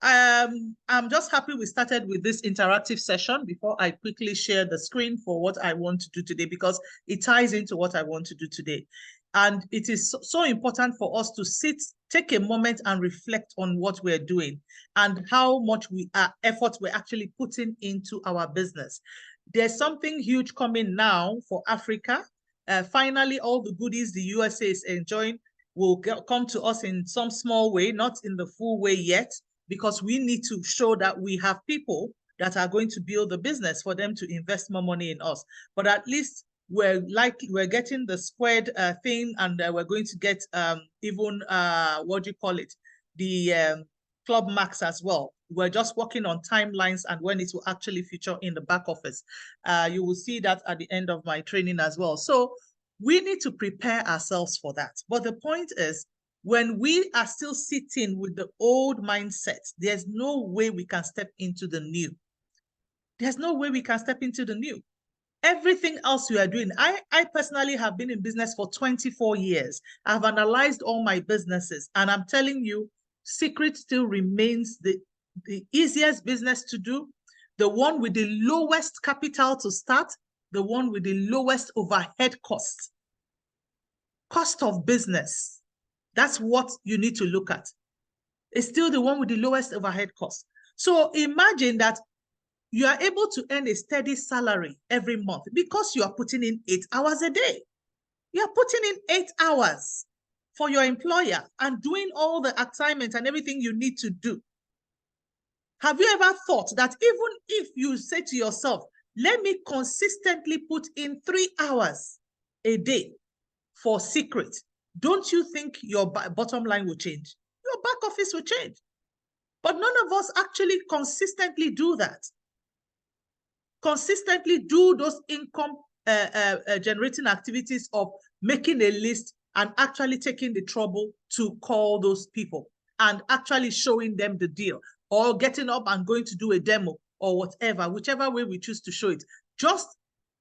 I'm just happy we started with this interactive session before I quickly share the screen for what I want to do today, because it ties into what I want to do today. And it is so important for us to take a moment and reflect on what we're doing and how much effort we're actually putting into our business. There's something huge coming now for Africa. Finally, all the goodies the USA is enjoying will come to us in some small way, not in the full way yet, because we need to show that we have people that are going to build the business for them to invest more money in us. But at least we're getting the squared thing, and we're going to get even what do you call it, the Club Max as well. We're just working on timelines and when it will actually feature in the back office. You will see that at the end of my training as well. So we need to prepare ourselves for that. But the point is, when we are still sitting with the old mindset, there's no way we can step into the new. There's no way we can step into the new. Everything else you are doing, I personally have been in business for 24 years. I've analyzed all my businesses, and I'm telling you, Secret still remains the easiest business to do, the one with the lowest capital to start, the one with the lowest overhead cost of business. That's what you need to look at. It's still the one with the lowest overhead cost. So imagine that you are able to earn a steady salary every month because you are putting in 8 hours a day. You are putting in 8 hours for your employer and doing all the assignments and everything you need to do. Have you ever thought that even if you say to yourself, let me consistently put in 3 hours a day for Secret, don't you think your bottom line will change? Your back office will change. But none of us actually consistently do that. Consistently do those income generating activities of making a list and actually taking the trouble to call those people and actually showing them the deal, or getting up and going to do a demo or whatever, whichever way we choose to show it. Just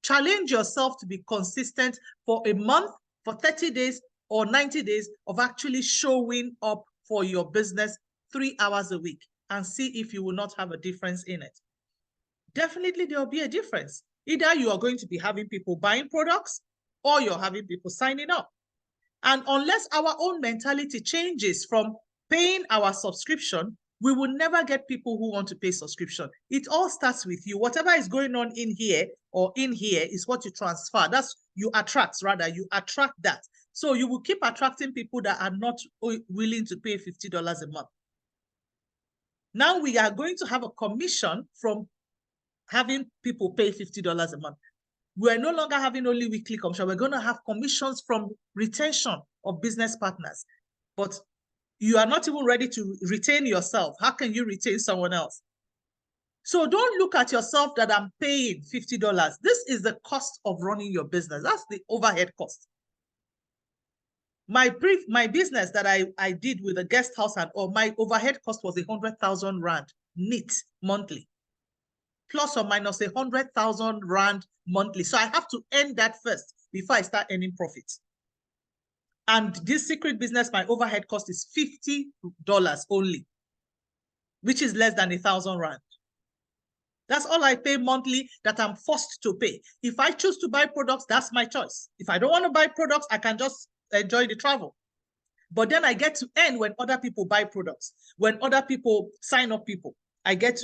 challenge yourself to be consistent for a month, for 30 days or 90 days of actually showing up for your business 3 hours a week, and see if you will not have a difference in it. Definitely there will be a difference. Either you are going to be having people buying products or you're having people signing up. And unless our own mentality changes from paying our subscription, we will never get people who want to pay subscription. It all starts with you. Whatever is going on in here or in here is what you transfer. That's you attract that. So you will keep attracting people that are not willing to pay $50 a month. Now we are going to have a commission from having people pay $50 a month. We're no longer having only weekly commission. We're going to have commissions from retention of business partners. But you are not even ready to retain yourself. How can you retain someone else? So don't look at yourself that I'm paying $50. This is the cost of running your business. That's the overhead cost. My business that I did with a guest house and all, my overhead cost was 100,000 Rand neat monthly, plus or minus 100,000 Rand monthly. So I have to earn that first before I start earning profits. And this Secret business, my overhead cost is $50 only, which is less than 1,000 Rand. That's all I pay monthly that I'm forced to pay. If I choose to buy products, that's my choice. If I don't want to buy products, I can just enjoy the travel. But then I get to earn when other people buy products, when other people sign up people. I get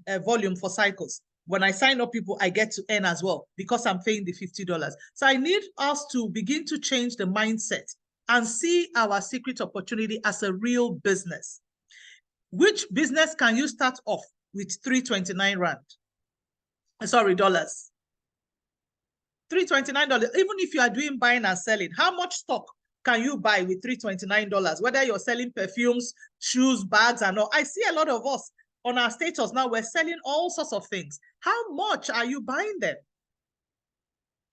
a volume for cycles. When I sign up people, I get to earn as well because I'm paying the $50. So I need us to begin to change the mindset and see our Secret opportunity as a real business. Which business can you start off with 329 Rand? Sorry, dollars. $329. Even if you are doing buying and selling, how much stock can you buy with $329? Whether you're selling perfumes, shoes, bags, and all. I see a lot of us on our status now, we're selling all sorts of things. How much are you buying them?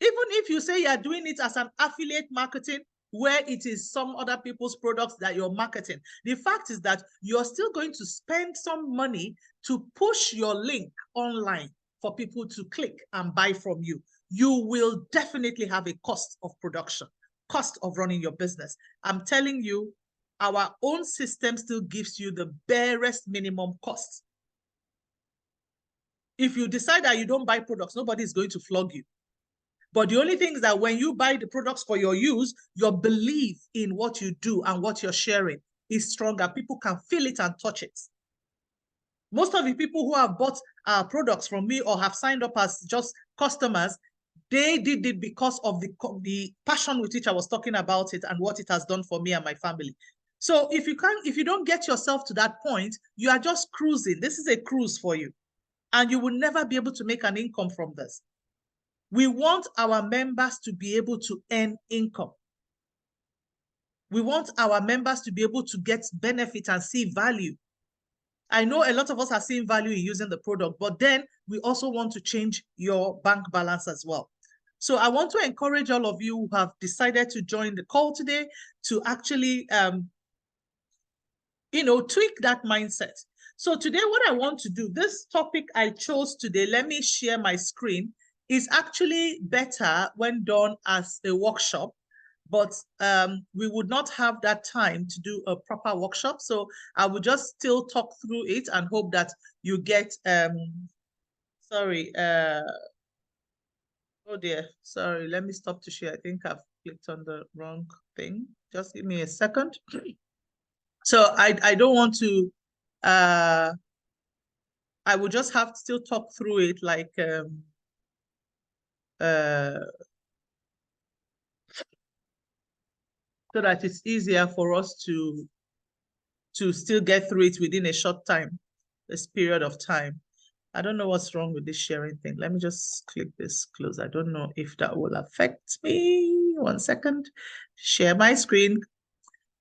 Even if you say you're doing it as an affiliate marketing, where it is some other people's products that you're marketing, the fact is that you're still going to spend some money to push your link online for people to click and buy from you. You will definitely have a cost of production, cost of running your business. I'm telling you, our own system still gives you the barest minimum cost. If you decide that you don't buy products, nobody is going to flog you. But the only thing is that when you buy the products for your use, your belief in what you do and what you're sharing is stronger. People can feel it and touch it. Most of the people who have bought products from me or have signed up as just customers, they did it because of the passion with which I was talking about it and what it has done for me and my family. So if you don't get yourself to that point, you are just cruising. This is a cruise for you. And you will never be able to make an income from this. We want our members to be able to earn income. We want our members to be able to get benefit and see value. I know a lot of us are seeing value in using the product, but then we also want to change your bank balance as well. So I want to encourage all of you who have decided to join the call today to actually, tweak that mindset. So today, what I want to do, this topic I chose today, let me share my screen, is actually better when done as a workshop, but we would not have that time to do a proper workshop. So I will just still talk through it and hope that you get, sorry, oh dear, sorry, let me stop to share. I think I've clicked on the wrong thing. Just give me a second. So I don't want to, I will just have to still talk through it like, so that it's easier for us to still get through it within a short time, this period of time. I don't know what's wrong with this sharing thing. Let me just click this close. I don't know if that will affect me. 1 second. Share my screen.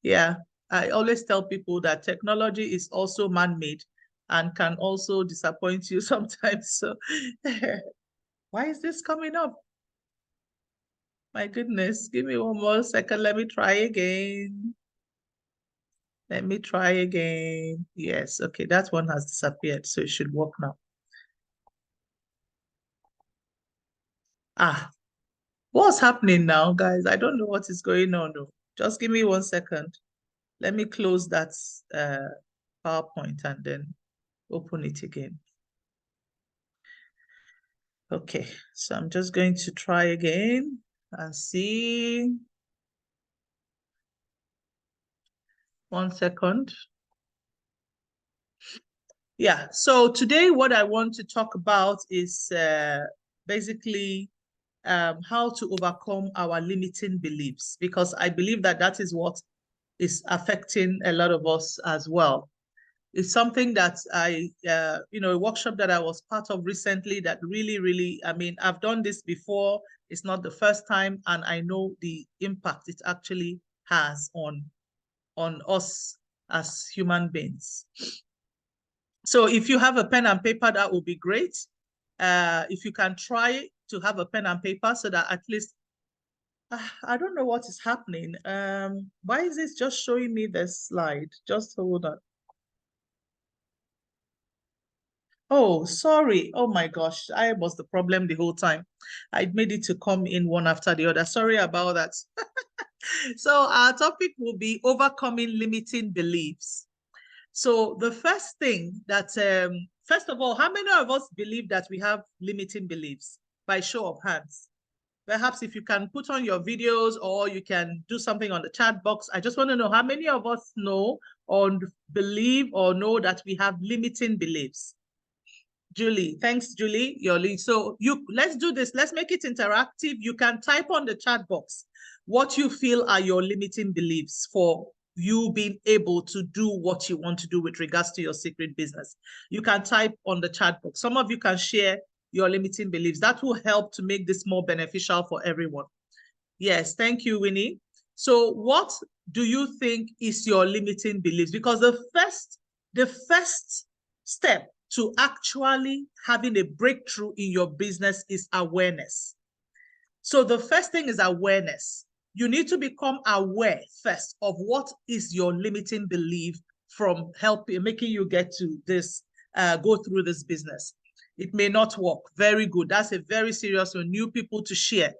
Yeah, I always tell people that technology is also man-made and can also disappoint you sometimes. So why is this coming up? My goodness, give me 1 more second. Let me try again. Let me try again. Yes, okay, that one has disappeared, so it should work now. What's happening now, guys? I don't know what is going on. No. Just give me 1 second. Let me close that PowerPoint and then open it again. Okay, so I'm just going to try again and see. 1 second. Yeah, so today what I want to talk about is basically how to overcome our limiting beliefs, because I believe that that is what is affecting a lot of us as well. It's something that a workshop that I was part of recently that really, I mean, I've done this before. It's not the first time, and I know the impact it actually has on us as human beings. So if you have a pen and paper, that would be great. If you can try to have a pen and paper so that at least, I don't know what is happening. Why is this just showing me the slide? Just hold on. Oh, sorry. Oh my gosh, I was the problem the whole time. I made it to come in one after the other. Sorry about that. So our topic will be overcoming limiting beliefs. So the first thing that, first of all, how many of us believe that we have limiting beliefs? By show of hands. Perhaps if you can put on your videos or you can do something on the chat box. I just want to know how many of us know or believe or know that we have limiting beliefs. Julie, thanks, Julie, your lead. So let's do this. Let's make it interactive. You can type on the chat box what you feel are your limiting beliefs for you being able to do what you want to do with regards to your secret business. You can type on the chat box. Some of you can share your limiting beliefs. That will help to make this more beneficial for everyone. Yes, thank you, Winnie. So what do you think is your limiting beliefs? Because the first step to actually having a breakthrough in your business is awareness. So the first thing is awareness. You need to become aware first of what is your limiting belief from making you get to this, go through this business. It may not work. Very good. That's a very serious one. New people to share.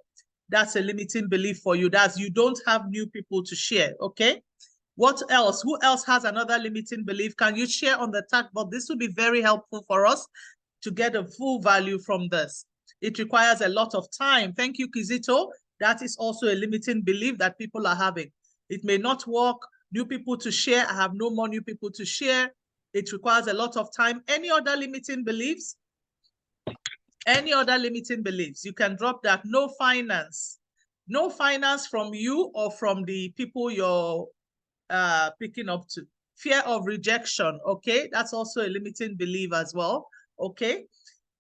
That's a limiting belief for you. That's you don't have new people to share, okay? What else? Who else has another limiting belief? Can you share on the chat box? This will be very helpful for us to get a full value from this. It requires a lot of time. Thank you, Kizito. That is also a limiting belief that people are having. It may not work. New people to share. I have no more new people to share. It requires a lot of time. Any other limiting beliefs? Any other limiting beliefs? You can drop that. No finance. No finance from you or from the people you're picking up to. Fear of rejection, okay? That's also a limiting belief as well, okay?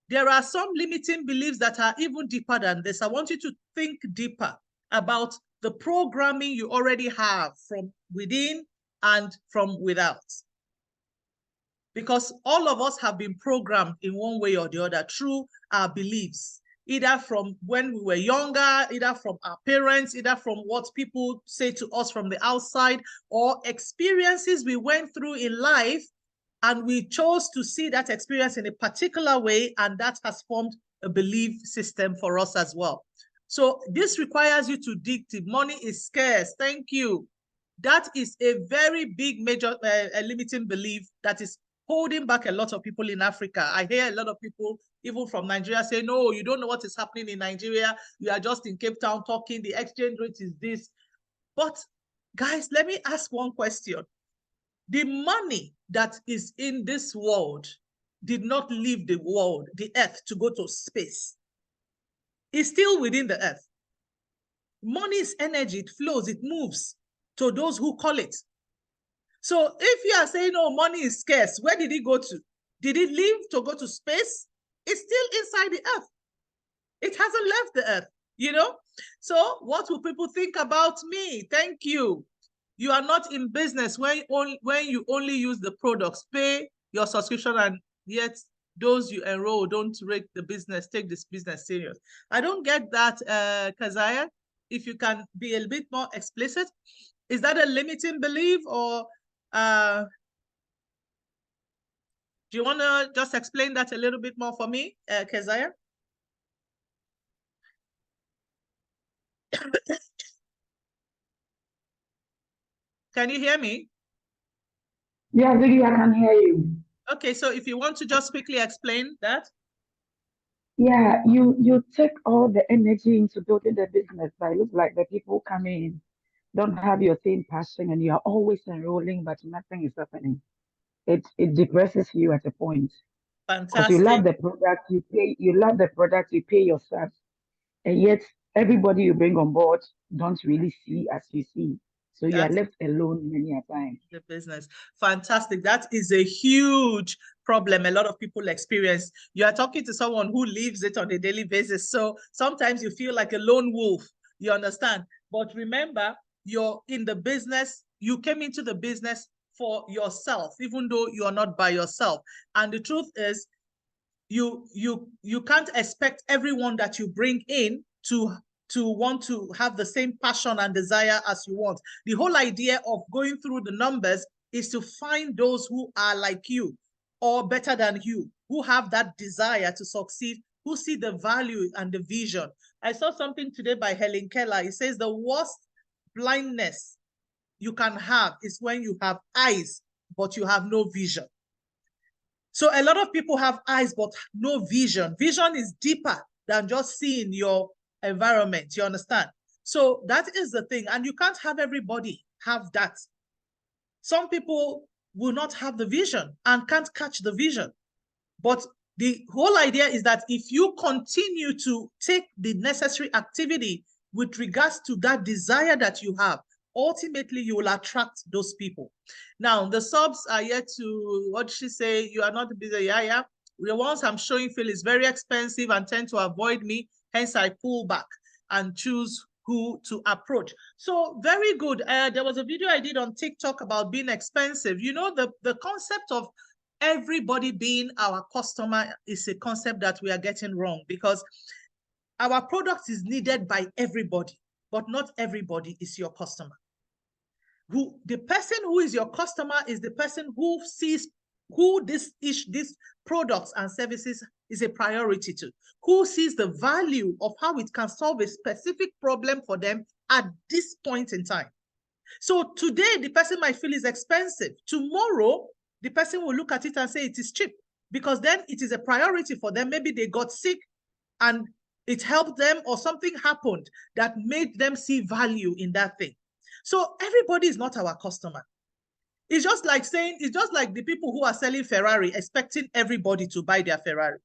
There are some limiting beliefs that are even deeper than this. I want you to think deeper about the programming you already have from within and from without. Because all of us have been programmed in one way or the other through our beliefs, either from when we were younger, either from our parents, either from what people say to us from the outside, or experiences we went through in life, and we chose to see that experience in a particular way, and that has formed a belief system for us as well. So this requires you to dig deep. Money is scarce. Thank you. That is a very big, major limiting belief that is holding back a lot of people in Africa. I hear a lot of people, even from Nigeria, say, no, you don't know what is happening in Nigeria. You are just in Cape Town talking. The exchange rate is this. But guys, let me ask one question. The money that is in this world did not leave the world, the earth, to go to space. It's still within the earth. Money is energy. It flows. It moves to those who call it. So if you are saying, oh, money is scarce, where did it go to? Did it leave to go to space? It's still inside the earth. It hasn't left the earth, you know? So what will people think about me? Thank you. You are not in business when you only use the products, pay your subscription, and yet those you enroll don't take this business serious. I don't get that, Kazaya. If you can be a bit more explicit, is that a limiting belief, or do you want to just explain that a little bit more for me, Kezia? Can you hear me? Yeah, Vicky, I can hear you. Okay, so if you want to just quickly explain that. Yeah, you take all the energy into building the business, but it looks like the people coming in don't have your same passion and you are always enrolling, but nothing is happening. It depresses you at a point. Because you love Fantastic. the product, you love the product, you pay yourself, and yet everybody you bring on board don't really see as you see. So you are That's left alone many a time. the business. Fantastic. That is a huge problem a lot of people experience. You are talking to someone who lives it on a daily basis. So sometimes you feel like a lone wolf. You understand? But remember, you're in the business. You came into the business for yourself, even though you are not by yourself. And the truth is, you can't expect everyone that you bring in to want to have the same passion and desire as you want. The whole idea of going through the numbers is to find those who are like you or better than you, who have that desire to succeed, who see the value and the vision. I saw something today by Helen Keller. It says the worst blindness you can have is when you have eyes, but you have no vision. So a lot of people have eyes, but no vision. Vision is deeper than just seeing your environment. You understand? So that is the thing. And you can't have everybody have that. Some people will not have the vision and can't catch the vision. But the whole idea is that if you continue to take the necessary activity with regards to that desire that you have, ultimately you will attract those people. Now, the subs are yet to, what she say, you are not busy, yeah. The ones I'm showing feel is very expensive and tend to avoid me, hence I pull back and choose who to approach. So very good. There was a video I did on TikTok about being expensive. You know, the concept of everybody being our customer is a concept that we are getting wrong, because our product is needed by everybody, but not everybody is your customer. The person who is your customer is the person who sees who these products and services is a priority to, who sees the value of how it can solve a specific problem for them at this point in time. So today, the person might feel it's expensive. Tomorrow, the person will look at it and say it is cheap, because then it is a priority for them. Maybe they got sick and it helped them, or something happened that made them see value in that thing. So everybody is not our customer. It's just like saying, it's just like the people who are selling Ferrari, expecting everybody to buy their Ferrari.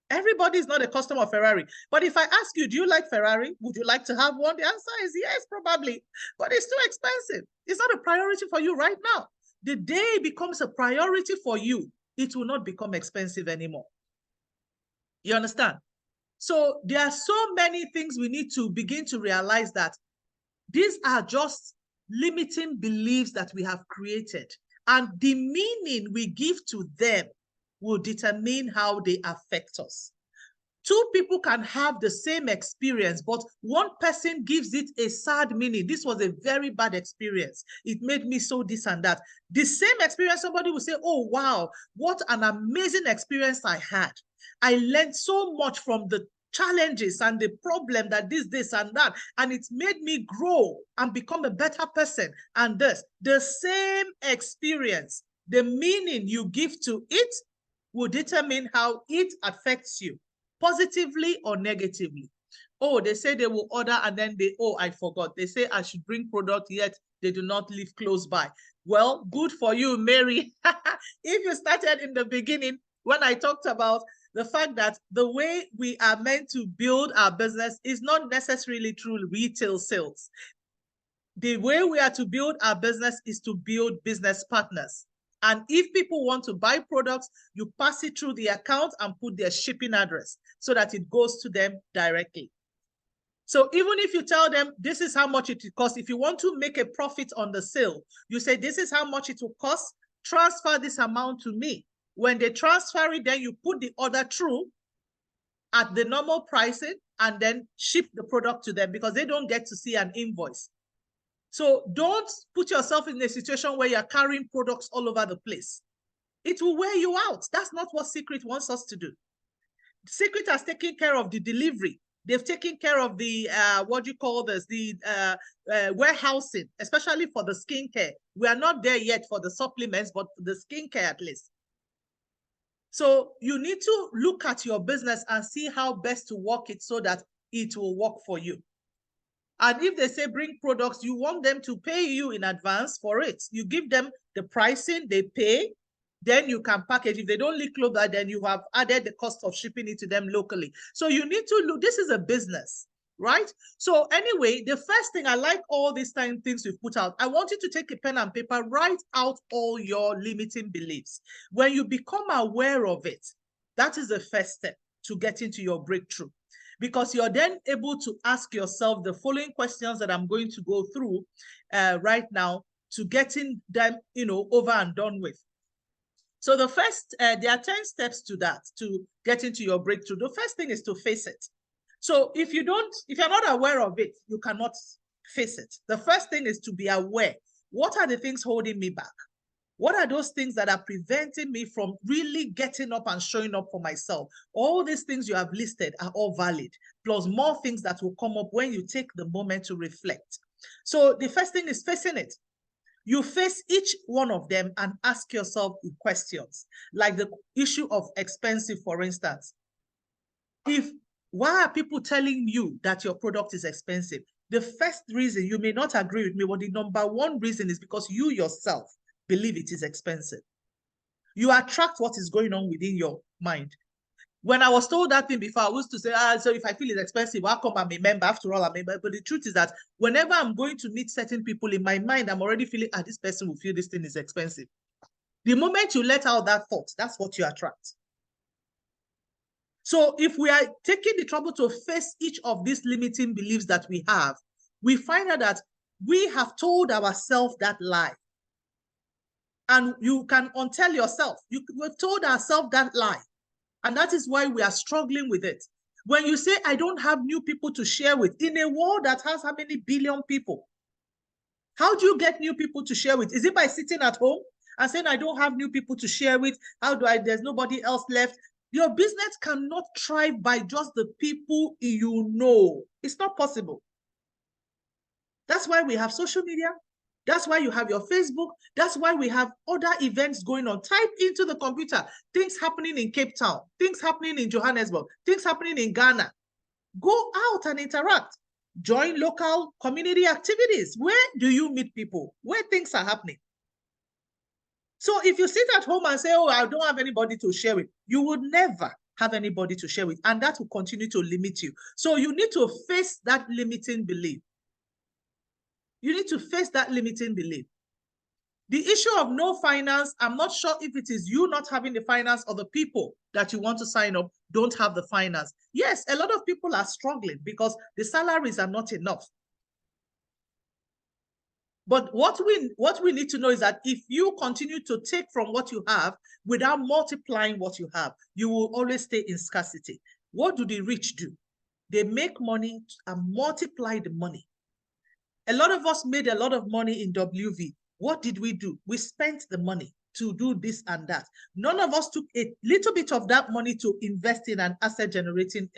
Everybody is not a customer of Ferrari. But if I ask you, do you like Ferrari? Would you like to have one? The answer is yes, probably. But it's too expensive. It's not a priority for you right now. The day it becomes a priority for you, it will not become expensive anymore. You understand? So there are so many things we need to begin to realize, that these are just limiting beliefs that we have created. And the meaning we give to them will determine how they affect us. Two people can have the same experience, but one person gives it a sad meaning. This was a very bad experience. It made me so this and that. The same experience, somebody will say, oh, wow, what an amazing experience I had. I learned so much from the challenges and the problem that this and that, and it made me grow and become a better person. And this, the same experience, the meaning you give to it will determine how it affects you, positively or negatively. Oh, they say they will order and then oh, I forgot. They say I should bring product, yet they do not live close by. Well, good for you, Mary. If you started in the beginning, when I talked about the fact that the way we are meant to build our business is not necessarily through retail sales. The way we are to build our business is to build business partners. And if people want to buy products, you pass it through the account and put their shipping address so that it goes to them directly. So even if you tell them this is how much it costs, if you want to make a profit on the sale, you say this is how much it will cost, transfer this amount to me. When they transfer it, then you put the order through at the normal pricing and then ship the product to them, because they don't get to see an invoice. So don't put yourself in a situation where you're carrying products all over the place. It will wear you out. That's not what Secret wants us to do. Secret has taken care of the delivery. They've taken care of the, what do you call this, the warehousing, especially for the skincare. We are not there yet for the supplements, but the skincare at least. So you need to look at your business and see how best to work it so that it will work for you. And if they say bring products, you want them to pay you in advance for it. You give them the pricing, they pay, then you can package. If they don't live close by, then you have added the cost of shipping it to them locally. So you need to look, this is a business, right? So anyway, the first thing, I like all these things we've put out. I want you to take a pen and paper, write out all your limiting beliefs. When you become aware of it, that is the first step to get into your breakthrough. Because you're then able to ask yourself the following questions that I'm going to go through right now, to getting them, over and done with. So the first, there are 10 steps to that, to get into your breakthrough. The first thing is to face it. So if you're not aware of it, you cannot face it. The first thing is to be aware. What are the things holding me back? What are those things that are preventing me from really getting up and showing up for myself? All these things you have listed are all valid, plus more things that will come up when you take the moment to reflect. So the first thing is facing it. You face each one of them and ask yourself questions, like the issue of expensive, for instance. Why are people telling you that your product is expensive? The first reason, you may not agree with me, but the number one reason is because you yourself believe it is expensive. You attract what is going on within your mind. When I was told that thing before, I used to say, so if I feel it's expensive, how come I'm a member? After all, I'm a member. But the truth is that whenever I'm going to meet certain people, in my mind, I'm already feeling, this person will feel this thing is expensive. The moment you let out that thought, that's what you attract. So if we are taking the trouble to face each of these limiting beliefs that we have, we find out that we have told ourselves that lie. And you can untell yourself. We've told ourselves that lie. And that is why we are struggling with it. When you say, I don't have new people to share with, in a world that has how many billion people? How do you get new people to share with? Is it by sitting at home and saying, I don't have new people to share with? There's nobody else left? Your business cannot thrive by just the people you know. It's not possible. That's why we have social media. That's why you have your Facebook. That's why we have other events going on. Type into the computer, things happening in Cape Town, things happening in Johannesburg, things happening in Ghana. Go out and interact. Join local community activities. Where do you meet people? Where things are happening? So if you sit at home and say, oh, I don't have anybody to share with, you would never have anybody to share with, and that will continue to limit you. So you need to face that limiting belief. You need to face that limiting belief. The issue of no finance, I'm not sure if it is you not having the finance or the people that you want to sign up don't have the finance. Yes, a lot of people are struggling because the salaries are not enough. But what we need to know is that if you continue to take from what you have without multiplying what you have, you will always stay in scarcity. What do the rich do? They make money and multiply the money. A lot of us made a lot of money in WV. What did we do? We spent the money to do this and that. None of us took a little bit of that money to invest in an asset generating,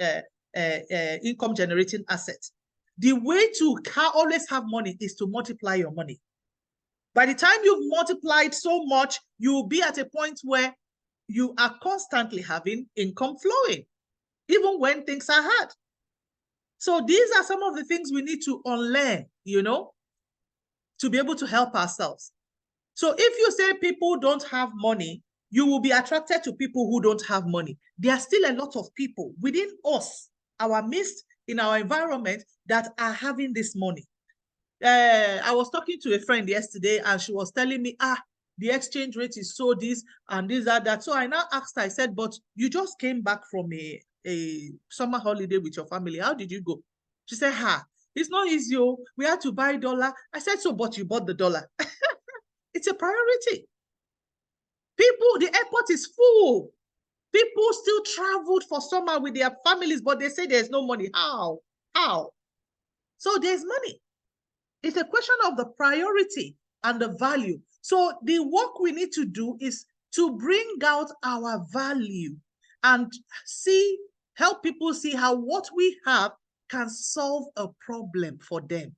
income generating asset. The way to always have money is to multiply your money. By the time you've multiplied so much, you'll be at a point where you are constantly having income flowing, even when things are hard. So these are some of the things we need to unlearn, you know, to be able to help ourselves. So if you say people don't have money, you will be attracted to people who don't have money. There are still a lot of people within us, our midst, in our environment, that are having this money. I was talking to a friend yesterday and she was telling me, the exchange rate is so this and this, that. So I now asked her, I said, but you just came back from a summer holiday with your family. How did you go? She said, it's not easy. We had to buy dollar. I said, so, but you bought the dollar. It's a priority. People, the airport is full. People still traveled for summer with their families, but they say there's no money. How? So there's money. It's a question of the priority and the value. So the work we need to do is to bring out our value and help people see how what we have can solve a problem for them.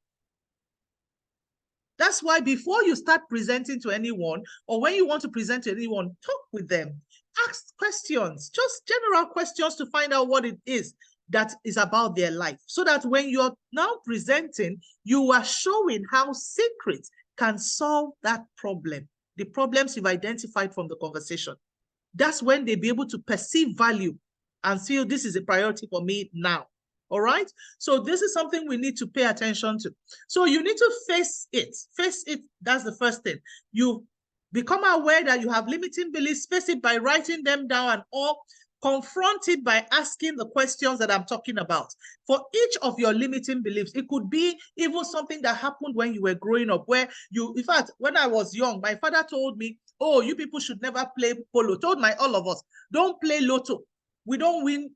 That's why before you start presenting to anyone, or when you want to present to anyone, talk with them. Ask questions, just general questions to find out what it is that is about their life. So that when you're now presenting, you are showing how secrets can solve that problem, the problems you've identified from the conversation. That's when they'll be able to perceive value and feel this is a priority for me now. All right. So this is something we need to pay attention to. So you need to face it. Face it. That's the first thing. You become aware that you have limiting beliefs. Face it by writing them down, or confront it by asking the questions that I'm talking about. For each of your limiting beliefs, it could be even something that happened when you were growing up, where in fact, when I was young, my father told me, oh, you people should never play polo. Told all of us, don't play lotto. We don't win,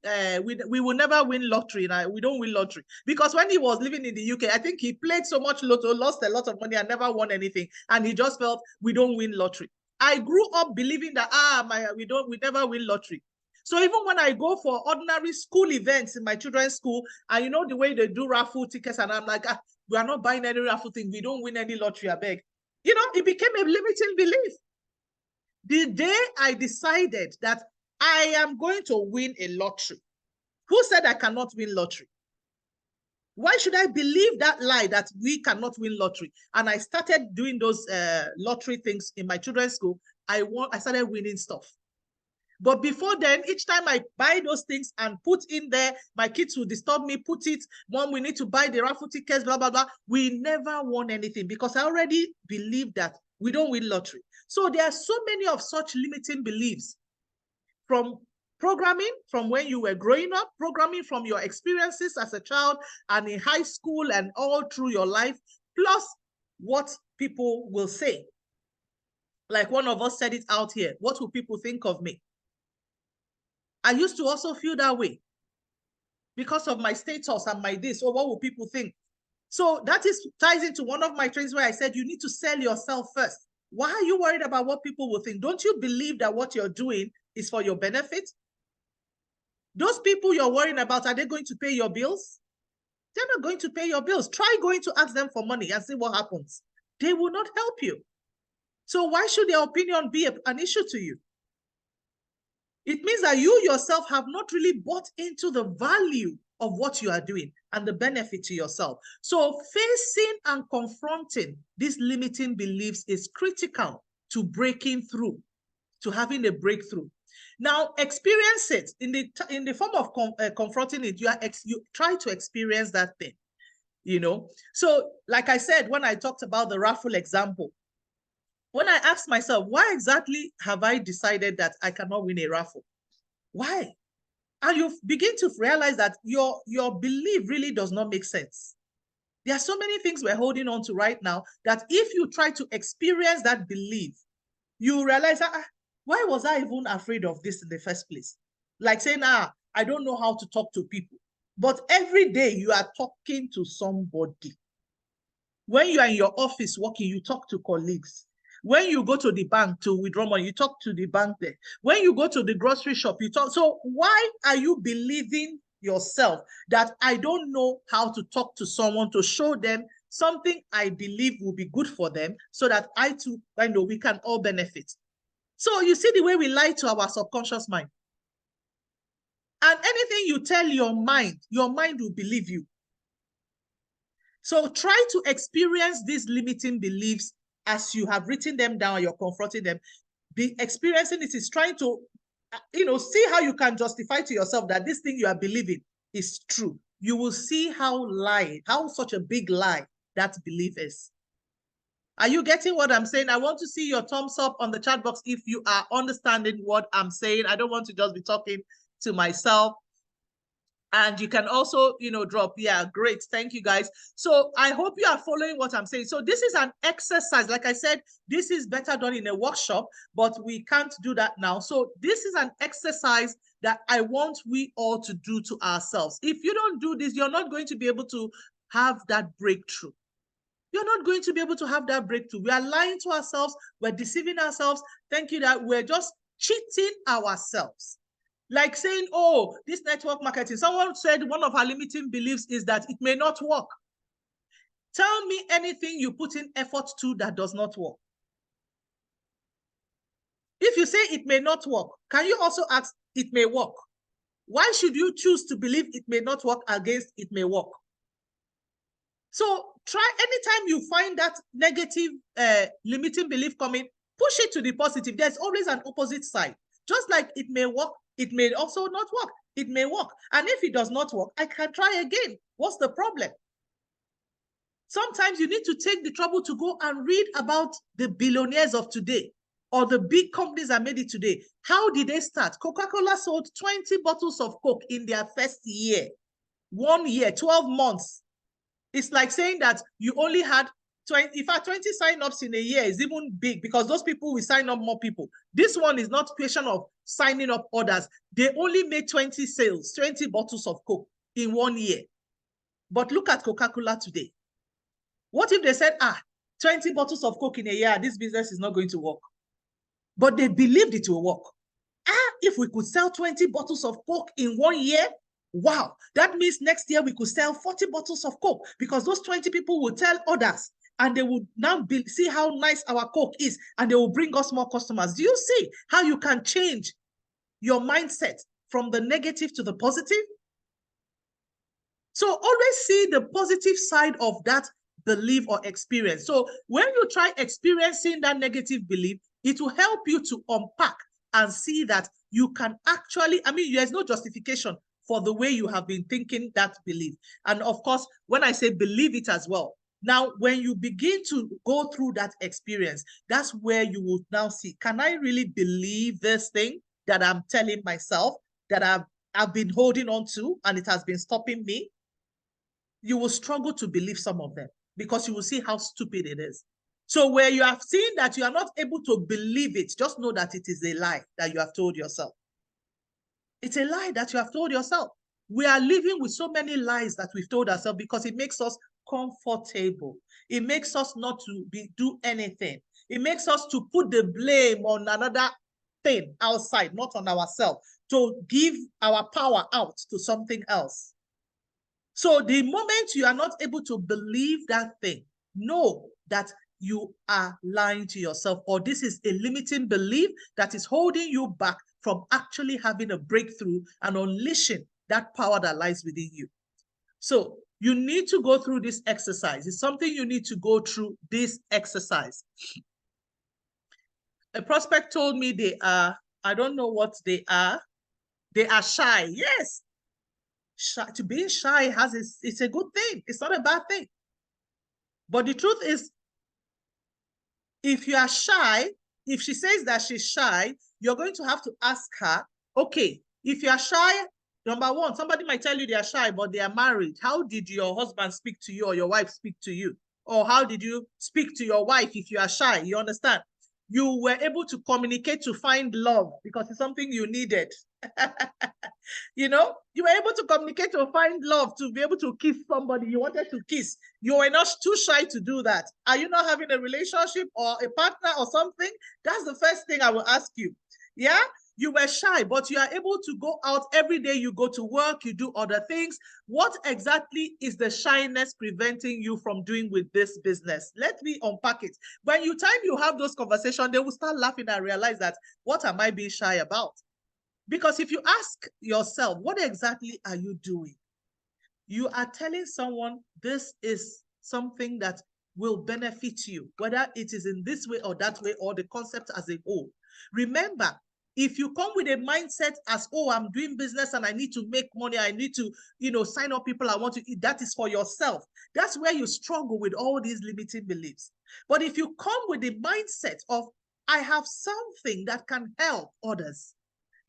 we will never win lottery. We don't win lottery. Because when he was living in the UK, I think he played so much lotto, lost a lot of money and never won anything. And he just felt we don't win lottery. I grew up believing that, we never win lottery. So even when I go for ordinary school events in my children's school, and you know the way they do raffle tickets, and I'm like, we are not buying any raffle thing. We don't win any lottery, I beg. You know, it became a limiting belief. The day I decided that I am going to win a lottery. Who said I cannot win lottery? Why should I believe that lie that we cannot win lottery? And I started doing those lottery things in my children's school. I started winning stuff. But before then, each time I buy those things and put in there, my kids will disturb me, put it, Mom, we need to buy the raffle tickets, blah, blah, blah. We never won anything because I already believe that we don't win lottery. So there are so many of such limiting beliefs. From programming, from when you were growing up, programming from your experiences as a child and in high school and all through your life, plus what people will say. Like one of us said it out here, what will people think of me? I used to also feel that way because of my status and my this, or what will people think? So that ties into one of my trainings where I said, you need to sell yourself first. Why are you worried about what people will think? Don't you believe that what you're doing is for your benefit? Those people you're worrying about, are they going to pay your bills? They're not going to pay your bills. Try going to ask them for money and see what happens. They will not help you. So why should their opinion be an issue to you? It means that you yourself have not really bought into the value of what you are doing and the benefit to yourself. So facing and confronting these limiting beliefs is critical to breaking through, to having a breakthrough. Now, experience it in the form of confronting it. You try to experience that thing, you know. So, like I said, when I talked about the raffle example, when I asked myself, why exactly have I decided that I cannot win a raffle? Why? And you begin to realize that your belief really does not make sense. There are so many things we're holding on to right now that if you try to experience that belief, you realize, why was I even afraid of this in the first place? Like saying, I don't know how to talk to people. But every day you are talking to somebody. When you are in your office working, you talk to colleagues. When you go to the bank to withdraw money, you talk to the bank there. When you go to the grocery shop, you talk. So why are you believing yourself that I don't know how to talk to someone to show them something I believe will be good for them so that I know we can all benefit? So you see the way we lie to our subconscious mind. And anything you tell your mind will believe you. So try to experience these limiting beliefs as you have written them down, you're confronting them. Be experiencing it is trying to, see how you can justify to yourself that this thing you are believing is true. You will see how such a big lie that belief is. Are you getting what I'm saying? I want to see your thumbs up on the chat box if you are understanding what I'm saying. I don't want to just be talking to myself. And you can also, drop, yeah, great. Thank you, guys. So I hope you are following what I'm saying. So this is an exercise. Like I said, this is better done in a workshop, but we can't do that now. So this is an exercise that I want we all to do to ourselves. If you don't do this, you're not going to be able to have that breakthrough. You're not going to be able to have that breakthrough. We are lying to ourselves. We're deceiving ourselves. Thank you that we're just cheating ourselves. Like saying, oh, this network marketing, someone said one of our limiting beliefs is that it may not work. Tell me anything you put in effort to that does not work. If you say it may not work, can you also ask it may work? Why should you choose to believe it may not work against it may work? So try, anytime you find that negative limiting belief coming, push it to the positive. There's always an opposite side. Just like it may work, it may also not work. It may work. And if it does not work, I can try again. What's the problem? Sometimes you need to take the trouble to go and read about the billionaires of today or the big companies that made it today. How did they start? Coca-Cola sold 20 bottles of Coke in their first year. 1 year, 12 months. It's like saying that you only had 20, in fact, 20 sign-ups in a year is even big because those people will sign up more people. This one is not a question of signing up others. They only made 20 sales, 20 bottles of Coke in 1 year. But look at Coca-Cola today. What if they said, 20 bottles of Coke in a year, this business is not going to work? But they believed it will work. If we could sell 20 bottles of Coke in 1 year, wow, that means next year we could sell 40 bottles of Coke because those 20 people will tell others and they will now see how nice our Coke is and they will bring us more customers. Do you see how you can change your mindset from the negative to the positive? So always see the positive side of that belief or experience. So when you try experiencing that negative belief, it will help you to unpack and see that you can actually, there's no justification for the way you have been thinking that belief. And of course, when I say believe it as well, now when you begin to go through that experience, that's where you will now see, can I really believe this thing that I'm telling myself that I've been holding on to and it has been stopping me? You will struggle to believe some of them because you will see how stupid it is. So where you have seen that you are not able to believe it, just know that it is a lie that you have told yourself. It's a lie that you have told yourself. We are living with so many lies that we've told ourselves because it makes us comfortable. It makes us not to do anything. It makes us to put the blame on another thing outside, not on ourselves, to give our power out to something else. So the moment you are not able to believe that thing, know that you are lying to yourself, or this is a limiting belief that is holding you back from actually having a breakthrough and unleashing that power that lies within you. So you need to go through this exercise. It's something you need to go through this exercise. A prospect told me they are, I don't know what they are shy. Yes. Shy, to be shy it's a good thing. It's not a bad thing. But the truth is, if you are shy, if she says that she's shy, you're going to have to ask her, okay, if you are shy, number one, somebody might tell you they are shy, but they are married. How did your husband speak to you or your wife speak to you? Or how did you speak to your wife if you are shy? You understand? You were able to communicate to find love because it's something you needed. You know, you were able to communicate to find love, to be able to kiss somebody you wanted to kiss. You were not too shy to do that. Are you not having a relationship or a partner or something? That's the first thing I will ask you. Yeah, you were shy, but you are able to go out every day. You go to work, you do other things. What exactly is the shyness preventing you from doing with this business? Let me unpack it. When you have those conversations, they will start laughing and realize that, what am I being shy about? Because if you ask yourself, what exactly are you doing? You are telling someone this is something that will benefit you, whether it is in this way or that way, or the concept as a whole. Remember, if you come with a mindset as, oh, I'm doing business and I need to make money, I need to, sign up people I want to eat, that is for yourself. That's where you struggle with all these limiting beliefs. But if you come with the mindset of, I have something that can help others,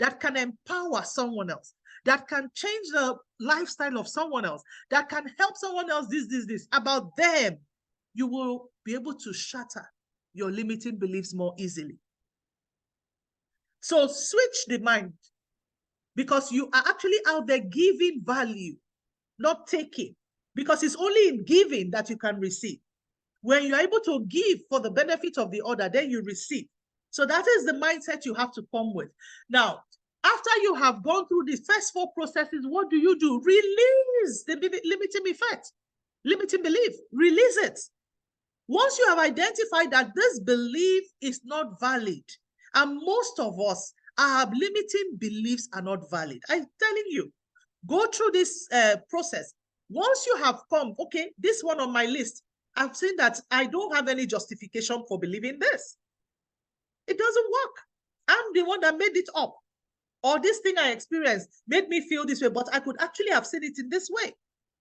that can empower someone else, that can change the lifestyle of someone else, that can help someone else, this, about them, you will be able to shatter your limiting beliefs more easily. So switch the mind, because you are actually out there giving value, not taking, because it's only in giving that you can receive. When you're able to give for the benefit of the other, then you receive. So that is the mindset you have to come with. Now, after you have gone through the first 4 processes, what do? Release the limiting effect, limiting belief. Release it. Once you have identified that this belief is not valid, and most of us, our limiting beliefs are not valid. I'm telling you, go through this process. Once you have come, okay, this one on my list, I've seen that I don't have any justification for believing this. It doesn't work. I'm the one that made it up. Or this thing I experienced made me feel this way, but I could actually have seen it in this way.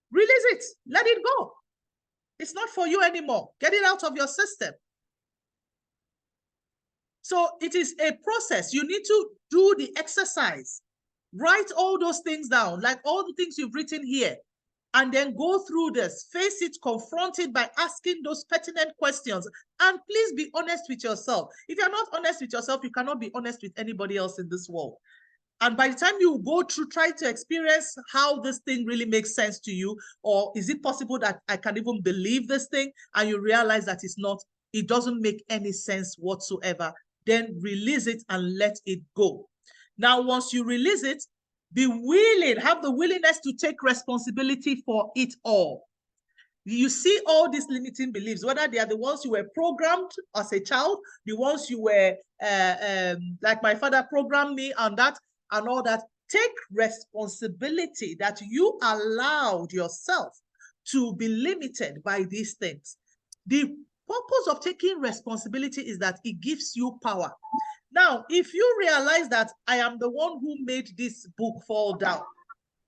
Release it. Let it go. It's not for you anymore. Get it out of your system. So it is a process. You need to do the exercise. Write all those things down, like all the things you've written here, and then go through this, face it, confront it by asking those pertinent questions. And please be honest with yourself. If you're not honest with yourself, you cannot be honest with anybody else in this world. And by the time you go through, try to experience how this thing really makes sense to you, or is it possible that I can even believe this thing, and you realize that it's not, it doesn't make any sense whatsoever, then release it and let it go. Now, once you release it, be willing, have the willingness to take responsibility for it all. You see all these limiting beliefs, whether they are the ones you were programmed as a child, the ones you were, like my father programmed me on that, and all that. Take responsibility that you allowed yourself to be limited by these things. The purpose of taking responsibility is that it gives you power. Now, if you realize that I am the one who made this book fall down,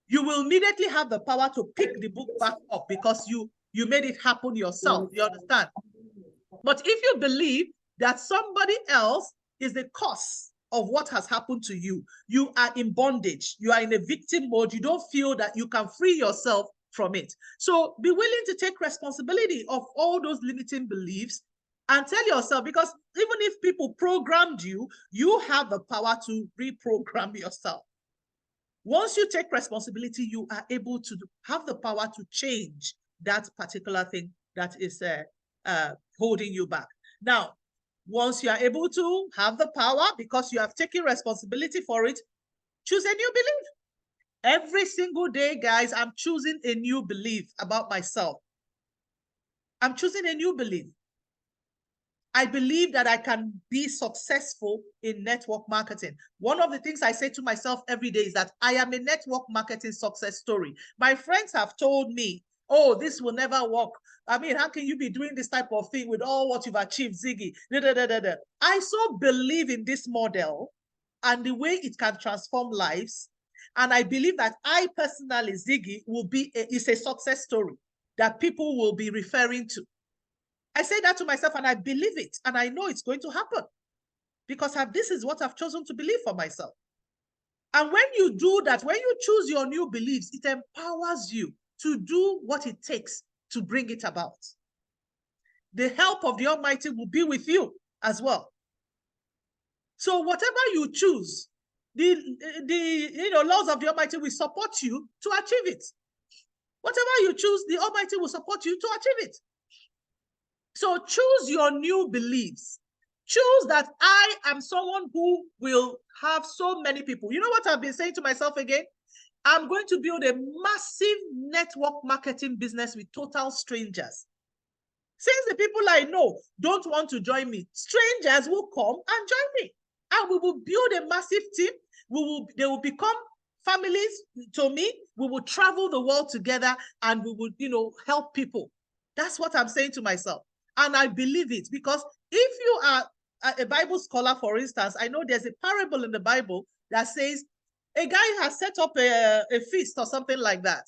you will immediately have the power to pick the book back up, because you made it happen yourself. You understand? But if you believe that somebody else is the cause of what has happened to you, you are in bondage, you are in a victim mode, you don't feel that you can free yourself from it. So be willing to take responsibility of all those limiting beliefs and tell yourself, because even if people programmed you, you have the power to reprogram yourself. Once you take responsibility, you are able to have the power to change that particular thing that is holding you back. Now, once you are able to have the power because you have taken responsibility for it, choose a new belief. Every single day, guys, I'm choosing a new belief about myself. I'm choosing a new belief. I believe that I can be successful in network marketing. One of the things I say to myself every day is that I am a network marketing success story. My friends have told me, oh, this will never work. I mean, how can you be doing this type of thing with all what you've achieved, Ziggy? Da, da, da, da, da. I so believe in this model and the way it can transform lives. And I believe that I personally, Ziggy, is a success story that people will be referring to. I say that to myself and I believe it and I know it's going to happen because this is what I've chosen to believe for myself. And when you do that, when you choose your new beliefs, it empowers you to do what it takes to bring it about. The help of the Almighty will be with you as well. So whatever you choose, the laws of the Almighty will support you to achieve it. Whatever you choose, the Almighty will support you to achieve it. So choose your new beliefs. Choose that I am someone who will have so many people. You know what I've been saying to myself again? I'm going to build a massive network marketing business with total strangers. Since the people I know don't want to join me, strangers will come and join me. And we will build a massive team. They will become families to me. We will travel the world together and we will, help people. That's what I'm saying to myself. And I believe it because if you are a Bible scholar, for instance, I know there's a parable in the Bible that says a guy has set up a feast or something like that.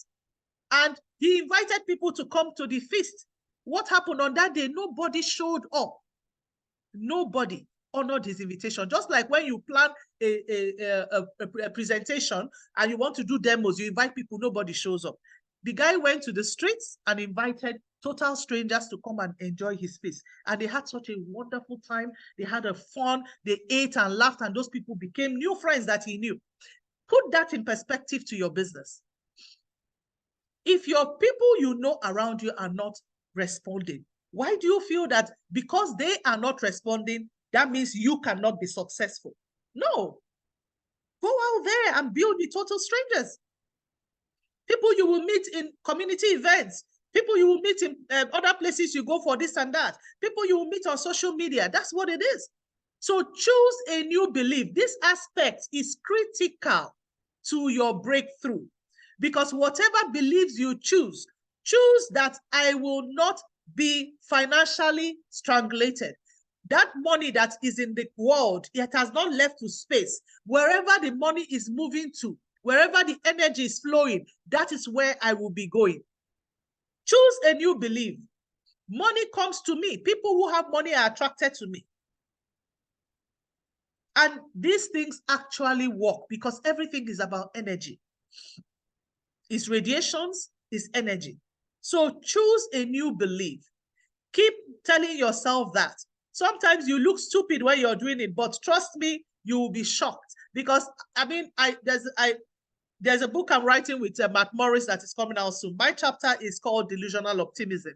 And he invited people to come to the feast. What happened on that day? Nobody showed up. Nobody honored his invitation. Just like when you plan a presentation and you want to do demos, you invite people, nobody shows up. The guy went to the streets and invited total strangers to come and enjoy his feast. And they had such a wonderful time. They had a fun. They ate and laughed, and those people became new friends that he knew. Put that in perspective to your business. If your people you know around you are not responding, why do you feel that because they are not responding, that means you cannot be successful? No. Go out there and build with total strangers. People you will meet in community events. People you will meet in other places you go for this and that. People you will meet on social media. That's what it is. So choose a new belief. This aspect is critical to your breakthrough because whatever beliefs you choose that I will not be financially strangulated. That money that is in the world, it has not left to space. Wherever the money is moving to, wherever the energy is flowing, that is where I will be going. Choose a new belief. Money comes to me. People who have money are attracted to me. And these things actually work because everything is about energy. It's radiations, it's energy. So choose a new belief. Keep telling yourself that. Sometimes you look stupid when you're doing it, but trust me, you will be shocked. Because, there's a book I'm writing with Matt Morris that is coming out soon. My chapter is called Delusional Optimism,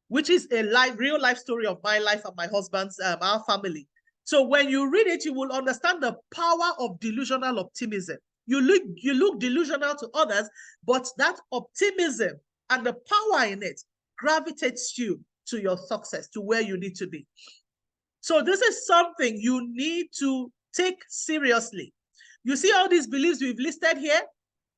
which is a real life story of my life and my husband's, our family. So when you read it, you will understand the power of delusional optimism. You look delusional to others, but that optimism and the power in it gravitates you to your success, to where you need to be. So this is something you need to take seriously. You see all these beliefs we've listed here?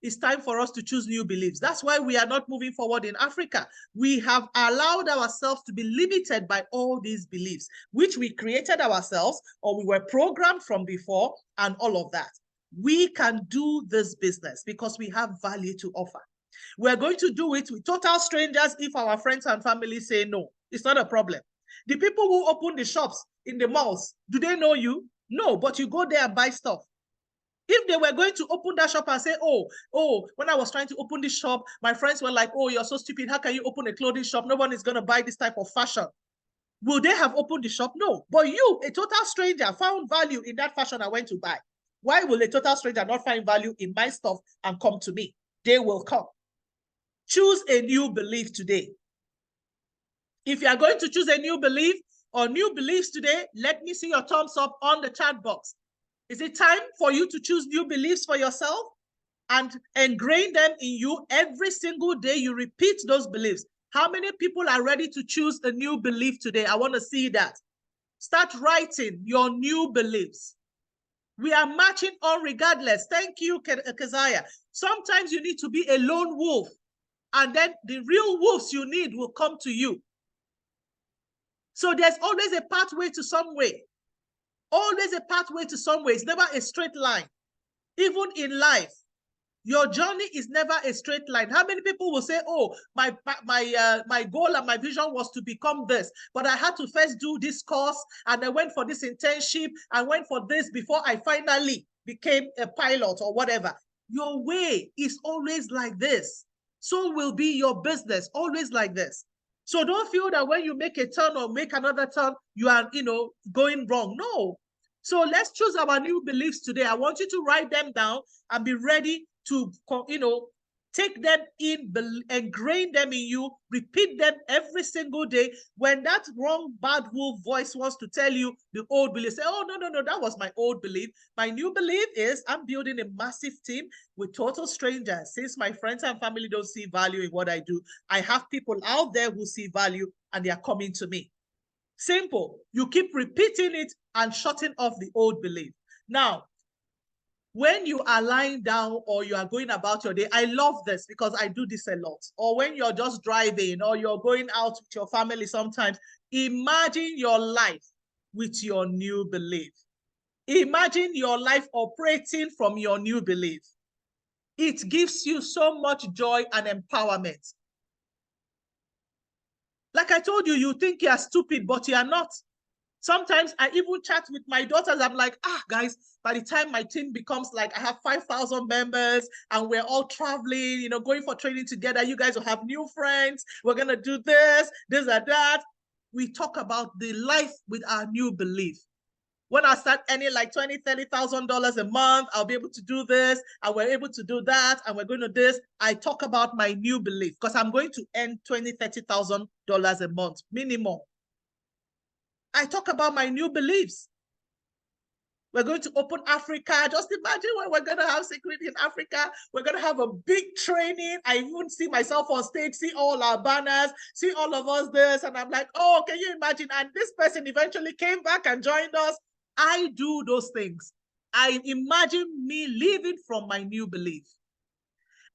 It's time for us to choose new beliefs. That's why we are not moving forward in Africa. We have allowed ourselves to be limited by all these beliefs, which we created ourselves or we were programmed from before and all of that. We can do this business because we have value to offer. We're going to do it with total strangers if our friends and family say no. It's not a problem. The people who open the shops in the malls, do they know you? No, but you go there and buy stuff. If they were going to open that shop and say, oh, when I was trying to open this shop, my friends were like, oh, you're so stupid. How can you open a clothing shop? No one is going to buy this type of fashion. Will they have opened the shop? No. But you, a total stranger, found value in that fashion I went to buy. Why will a total stranger not find value in my stuff and come to me? They will come. Choose a new belief today. If you are going to choose a new belief or new beliefs today, let me see your thumbs up on the chat box. Is it time for you to choose new beliefs for yourself? and ingrain them in you every single day. You repeat those beliefs. How many people are ready to choose a new belief today? I want to see that. Start writing your new beliefs. We are marching on regardless. Thank you, Keziah. Sometimes you need to be a lone wolf, and then the real wolves you need will come to you. So there's always a pathway to some way. Always a pathway to some way. It's never a straight line. Even in life, your journey is never a straight line. How many people will say, oh, my goal and my vision was to become this, but I had to first do this course, and I went for this internship, I went for this before I finally became a pilot or whatever. Your way is always like this. So will be your business, always like this. So don't feel that when you make a turn or make another turn, you are, going wrong. No. So let's choose our new beliefs today. I want you to write them down and be ready to, take them in, ingrain them in you, repeat them every single day. When that wrong, bad wolf voice wants to tell you the old belief, say, oh, no, that was my old belief. My new belief is I'm building a massive team with total strangers. Since my friends and family don't see value in what I do, I have people out there who see value and they are coming to me. Simple. You keep repeating it and shutting off the old belief. Now, when you are lying down or you are going about your day, I love this because I do this a lot. Or when you're just driving or you're going out with your family sometimes, imagine your life with your new belief. Imagine your life operating from your new belief. It gives you so much joy and empowerment. Like I told you, you think you're stupid, but you're not. Sometimes I even chat with my daughters. I'm like, guys, by the time my team becomes like, I have 5,000 members and we're all traveling, going for training together, you guys will have new friends. We're going to do this and that. We talk about the life with our new belief. When I start earning like $20,000, $30,000 a month, I'll be able to do this, and we're able to do that, and we're going to do this. I talk about my new belief because I'm going to earn $20,000, $30,000 a month minimum. I talk about my new beliefs. We're going to open Africa. Just imagine when we're going to have security in Africa. We're going to have a big training. I even see myself on stage, see all our banners, see all of us this. And I'm like, oh, can you imagine? And this person eventually came back and joined us. I do those things. I imagine me living from my new belief.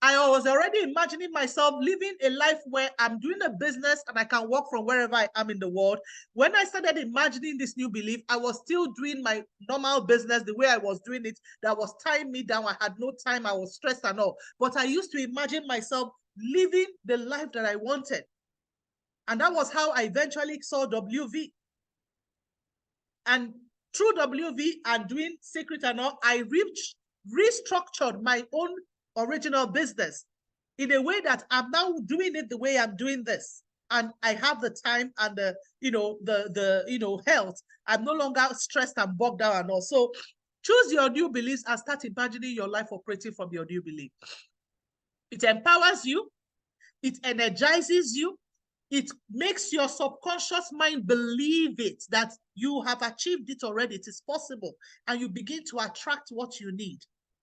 I was already imagining myself living a life where I'm doing a business and I can work from wherever I am in the world. When I started imagining this new belief, I was still doing my normal business the way I was doing it. That was tying me down. I had no time. I was stressed and all. But I used to imagine myself living the life that I wanted. And that was how I eventually saw WV. And through WV and doing Secret and all, I restructured my own original business in a way that I'm now doing it the way I'm doing this. And I have the time and the health. I'm no longer stressed and bogged down and all. So choose your new beliefs and start imagining your life operating from your new belief. It empowers you. It energizes you. It makes your subconscious mind believe it, that you have achieved it already. It is possible. And you begin to attract what you need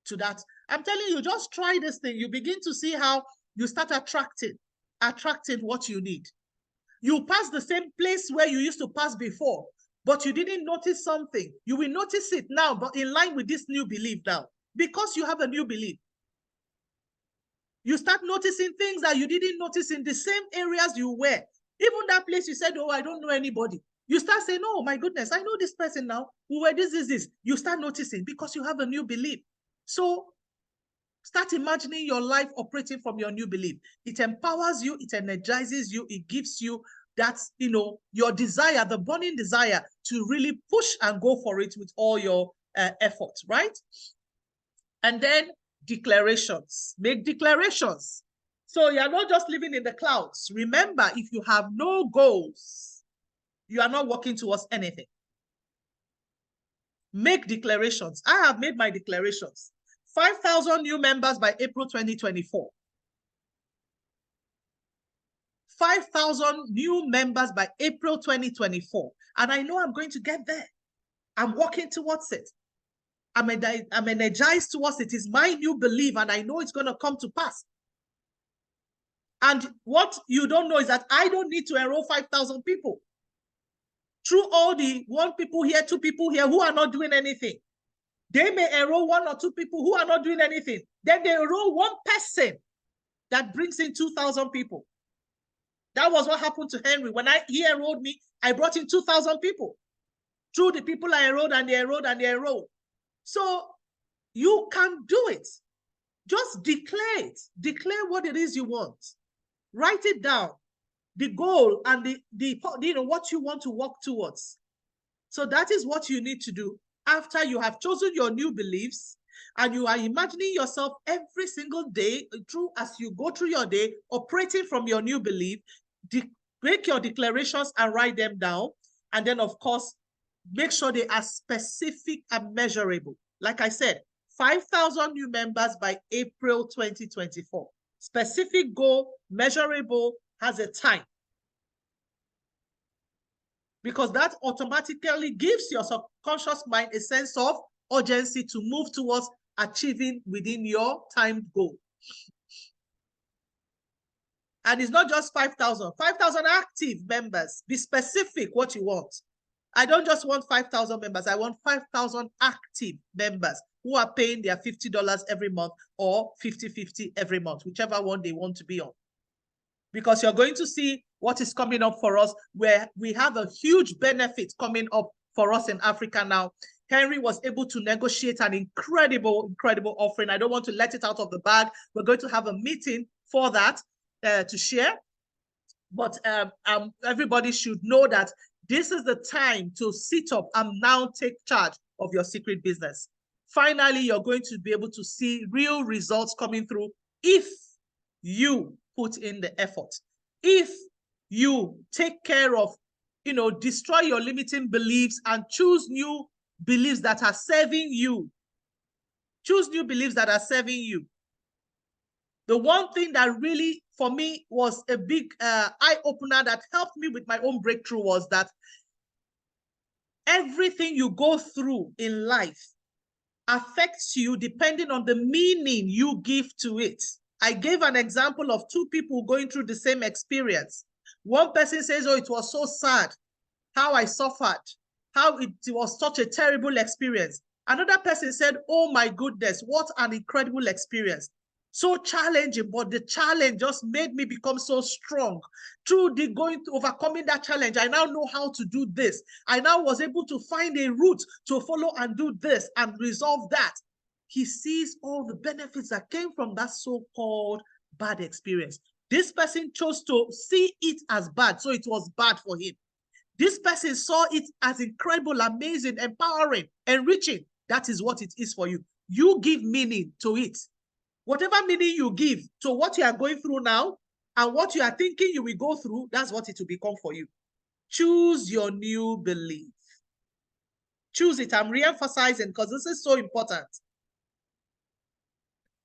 to that. I'm telling you, just try this thing. You begin to see how you start attracting what you need. You pass the same place where you used to pass before, but you didn't notice something. You will notice it now, but in line with this new belief now, because you have a new belief. You start noticing things that you didn't notice in the same areas you were. Even that place you said, oh, I don't know anybody. You start saying, oh, my goodness, I know this person now. Who were this. You start noticing because you have a new belief. So start imagining your life operating from your new belief. It empowers you. It energizes you. It gives you that, your desire, the burning desire to really push and go for it with all your efforts, right? And then declarations. Make declarations. So you're not just living in the clouds. Remember, if you have no goals, you are not working towards anything. Make declarations. I have made my declarations. 5,000 new members by April 2024. 5,000 new members by April 2024. And I know I'm going to get there. I'm working towards it. I'm energized towards it. It's my new belief, and I know it's going to come to pass. And what you don't know is that I don't need to enroll 5,000 people. Through all the 1 people here, 2 people here who are not doing anything. They may enroll 1 or 2 people who are not doing anything. Then they enroll 1 person that brings in 2,000 people. That was what happened to Henry. When he enrolled me, I brought in 2,000 people. Through the people I enrolled, and they enrolled, and they enrolled. So you can do it. Just declare it. Declare what it is you want. Write it down. The goal and the what you want to work towards. So that is what you need to do after you have chosen your new beliefs, and you are imagining yourself every single day as you go through your day operating from your new belief. Make your declarations and write them down, and then of course make sure they are specific and measurable. Like I said, 5,000 new members by April 2024. Specific goal, measurable, has a time. Because that automatically gives your subconscious mind a sense of urgency to move towards achieving within your timed goal. And it's not just 5,000. 5,000 active members. Be specific what you want. I don't just want 5,000 members. I want 5,000 active members who are paying their $50 every month or 50-50 every month, whichever one they want to be on. Because you're going to see what is coming up for us, where we have a huge benefit coming up for us in Africa now. Henry was able to negotiate an incredible offering. I don't want to let it out of the bag. We're going to have a meeting for that to share. But everybody should know that this is the time to sit up and now take charge of your secret business. Finally, you're going to be able to see real results coming through if you put in the effort. If you take care of, destroy your limiting beliefs and choose new beliefs that are serving you. Choose new beliefs that are serving you. The one thing that really, for me, was a big eye-opener that helped me with my own breakthrough was that everything you go through in life affects you depending on the meaning you give to it. I gave an example of 2 people going through the same experience. One person says, oh, it was so sad, how I suffered, how it was such a terrible experience. Another person said, oh my goodness, what an incredible experience. So challenging, but the challenge just made me become so strong. Through overcoming that challenge, I now know how to do this. I now was able to find a route to follow and do this and resolve that. He sees all the benefits that came from that so-called bad experience. This person chose to see it as bad, so it was bad for him. This person saw it as incredible, amazing, empowering, enriching. That is what it is for you. You give meaning to it. Whatever meaning you give to what you are going through now and what you are thinking you will go through, that's what it will become for you. Choose your new belief. Choose it. I'm re-emphasizing because this is so important.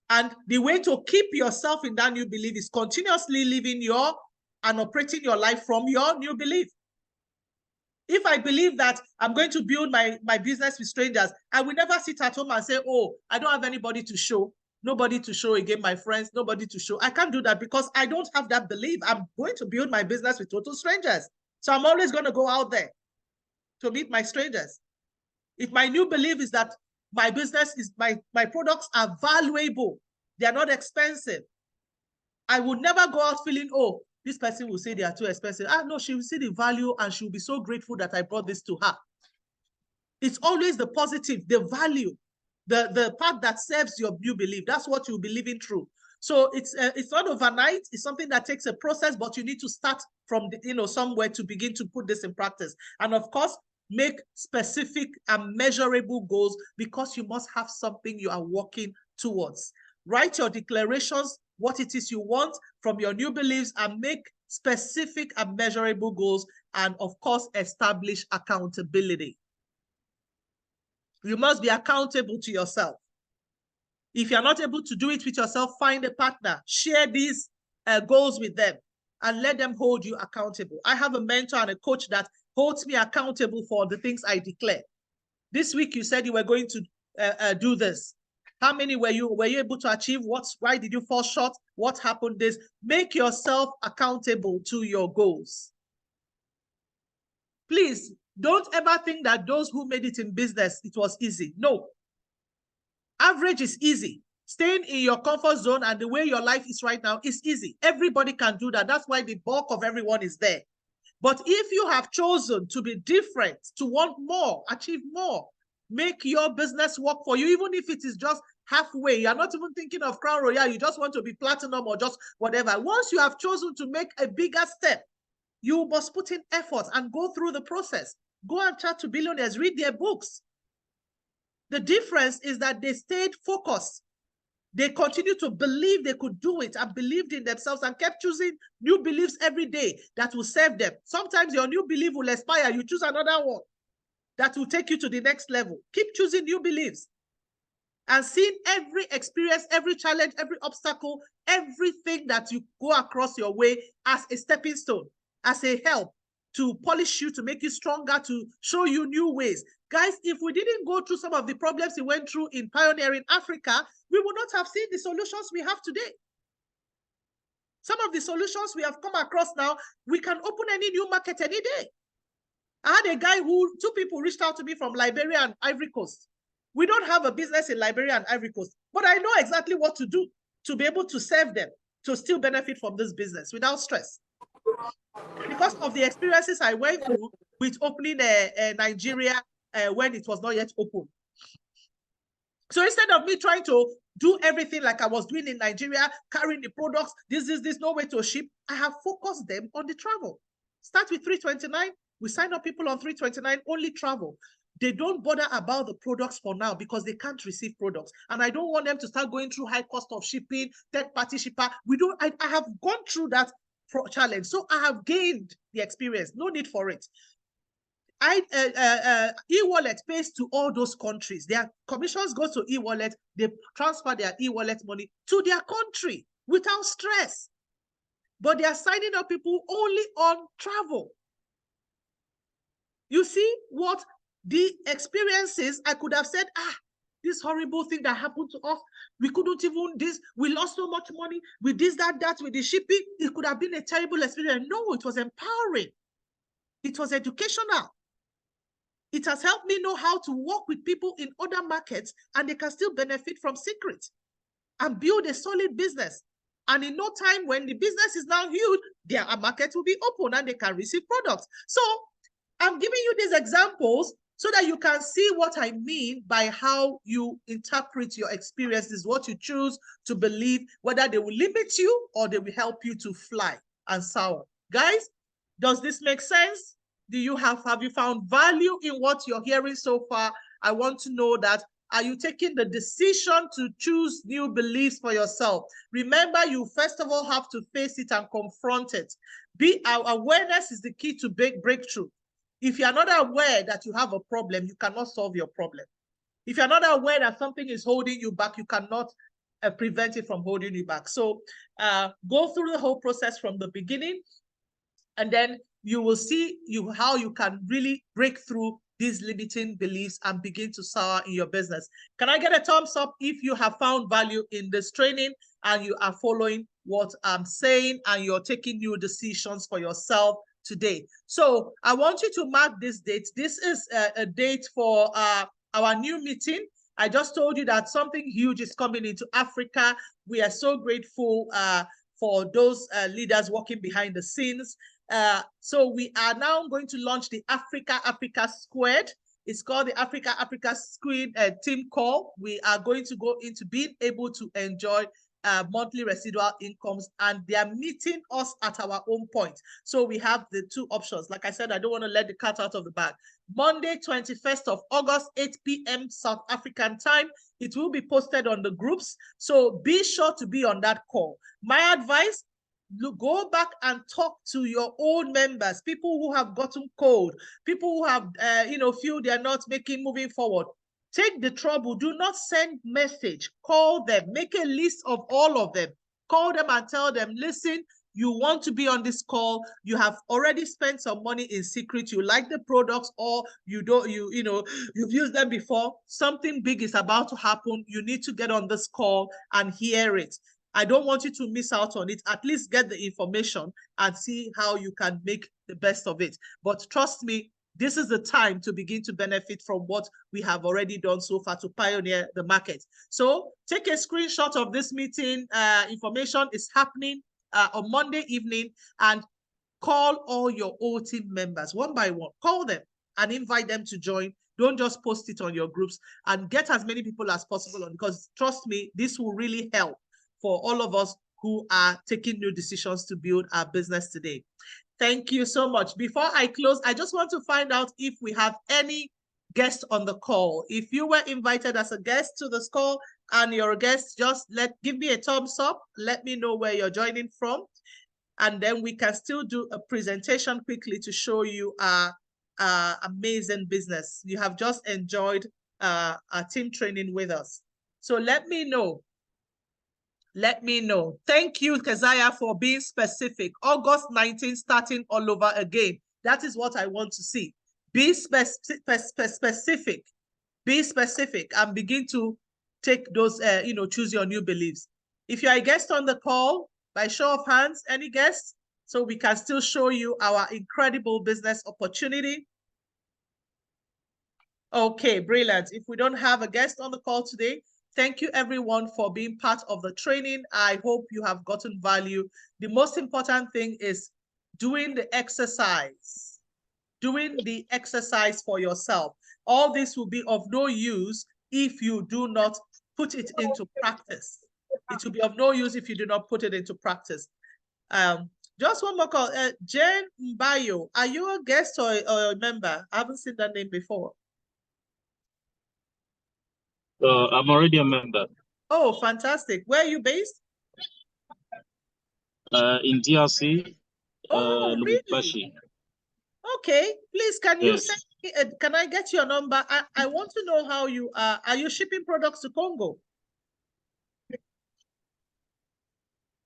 And the way to keep yourself in that new belief is continuously living and operating your life from your new belief. If I believe that I'm going to build my business with strangers, I will never sit at home and say, oh, I don't have anybody to show. Nobody to show again, my friends, nobody to show. I can't do that because I don't have that belief. I'm going to build my business with total strangers. So I'm always going to go out there to meet my strangers. If my new belief is that my business is, my products are valuable, they are not expensive, I would never go out feeling, oh, this person will say they are too expensive. No, she will see the value and she will be so grateful that I brought this to her. It's always the positive, the value, the part that serves your new belief. That's what you'll be living through. So it's not overnight. It's something that takes a process, but you need to start from somewhere to begin to put this in practice. And of course, make specific and measurable goals, because you must have something you are working towards. Write your declarations, what it is you want from your new beliefs, and make specific and measurable goals, and of course, establish accountability. You must be accountable to yourself. If you're not able to do it with yourself, find a partner, share these goals with them, and let them hold you accountable. I have a mentor and a coach that holds me accountable for the things I declare. This week, you said you were going to do this? How many were you able to achieve? Why did you fall short? What happened? This, make yourself accountable to your goals. Please don't ever think that those who made it in business, it was easy. No. Average is easy. Staying in your comfort zone and the way your life is right now is easy. Everybody can do that. That's why the bulk of everyone is there. But if you have chosen to be different, to want more, achieve more, make your business work for you, even if it is just halfway. You're not even thinking of Crown Royal. You just want to be platinum or just whatever. Once you have chosen to make a bigger step, you must put in effort and go through the process. Go and chat to billionaires, read their books. The difference is that they stayed focused. They continued to believe they could do it and believed in themselves and kept choosing new beliefs every day that will serve them. Sometimes your new belief will expire. You choose another one that will take you to the next level. Keep choosing new beliefs and seeing every experience, every challenge, every obstacle, everything that you go across your way as a stepping stone, as a help to polish you, to make you stronger, to show you new ways. Guys, if we didn't go through some of the problems we went through in pioneering Africa, we would not have seen the solutions we have today. Some of the solutions we have come across now, we can open any new market any day. I had a guy two people reached out to me from Liberia and Ivory Coast. We don't have a business in Liberia and Ivory Coast, but I know exactly what to do to be able to serve them, to still benefit from this business without stress. Because of the experiences I went through with opening Nigeria when it was not yet open. So instead of me trying to do everything like I was doing in Nigeria, carrying the products, this, no way to ship, I have focused them on the travel. Start with 329. We sign up people on 329, only travel. They don't bother about the products for now because they can't receive products. And I don't want them to start going through high cost of shipping, third-party shipper. I have gone through that challenge. So I have gained the experience. No need for it. E-wallet pays to all those countries. Their commissions go to e-wallet. They transfer their e-wallet money to their country without stress. But they are signing up people only on travel. You see what the experiences, I could have said, this horrible thing that happened to us, we couldn't even we lost so much money with this, that, with the shipping. It could have been a terrible experience. No, it was empowering. It was educational. It has helped me know how to work with people in other markets and they can still benefit from Secret and build a solid business. And in no time, when the business is now huge, their market will be open and they can receive products. So I'm giving you these examples so that you can see what I mean by how you interpret your experiences, what you choose to believe, whether they will limit you or they will help you to fly and soar. Guys, does this make sense? Have you found value in what you're hearing so far? I want to know that. Are you taking the decision to choose new beliefs for yourself? Remember, you first of all have to face it and confront it. Awareness is the key to breakthrough. If you're not aware that you have a problem, you cannot solve your problem. If you're not aware that something is holding you back, you cannot prevent it from holding you back. So go through the whole process from the beginning, and then you will see how you can really break through these limiting beliefs and begin to soar in your business. Can I get a thumbs up if you have found value in this training and you are following what I'm saying and you're taking new decisions for yourself today? So I want you to mark this date. This is a date for our new meeting. I just told you that something huge is coming into Africa. We are so grateful for those leaders working behind the scenes. So we are now going to launch the Africa Squared. It's called the Africa Squared team call. We are going to go into being able to enjoy monthly residual incomes, and they are meeting us at our own point. So we have the two options. Like I said, I don't want to let the cat out of the bag. Monday, 21st of August, 8 p.m. South African time. It will be posted on the groups. So be sure to be on that call. My advice, go back and talk to your own members, people who have gotten cold, people who have, feel they're not moving forward. Take the trouble. Do not send message. Call them. Make a list of all of them. Call them and tell them, listen, you want to be on this call, you have already spent some money in secret, you like the products, or you don't, you know, you've used them before, something big is about to happen, you need to get on this call and hear it. I don't want you to miss out on it. At least get the information and see how you can make the best of it. But trust me, this is the time to begin to benefit from what we have already done so far to pioneer the market. So take a screenshot of this meeting. Information is happening on Monday evening, and call all your old team members one by one. Call them and invite them to join. Don't just post it on your groups, and get as many people as possible on, because trust me, this will really help for all of us who are taking new decisions to build our business today. Thank you so much. Before I close, I just want to find out if we have any guests on the call. If you were invited as a guest to this call and you're a guest, just give me a thumbs up. Let me know where you're joining from. And then we can still do a presentation quickly to show you our amazing business. You have just enjoyed our team training with us. So let me know. Let me know. Thank you, Keziah, for being specific. August 19th, starting all over again. That is what I want to see. Be specific. Be specific and begin to take those, choose your new beliefs. If you're a guest on the call, by show of hands, any guests, so we can still show you our incredible business opportunity. Okay, brilliant. If we don't have a guest on the call today, thank you everyone for being part of the training. I hope you have gotten value. The most important thing is doing the exercise. Doing the exercise for yourself. All this will be of no use if you do not put it into practice. It will be of no use if you do not put it into practice. Just one more call. Jane Mbayo, are you a guest or a member? I haven't seen that name before. I'm already a member. Oh, fantastic. Where are you based? In DRC. Oh, really? Okay. Please, can you send me, can I get your number? I want to know how you are. Are you shipping products to Congo?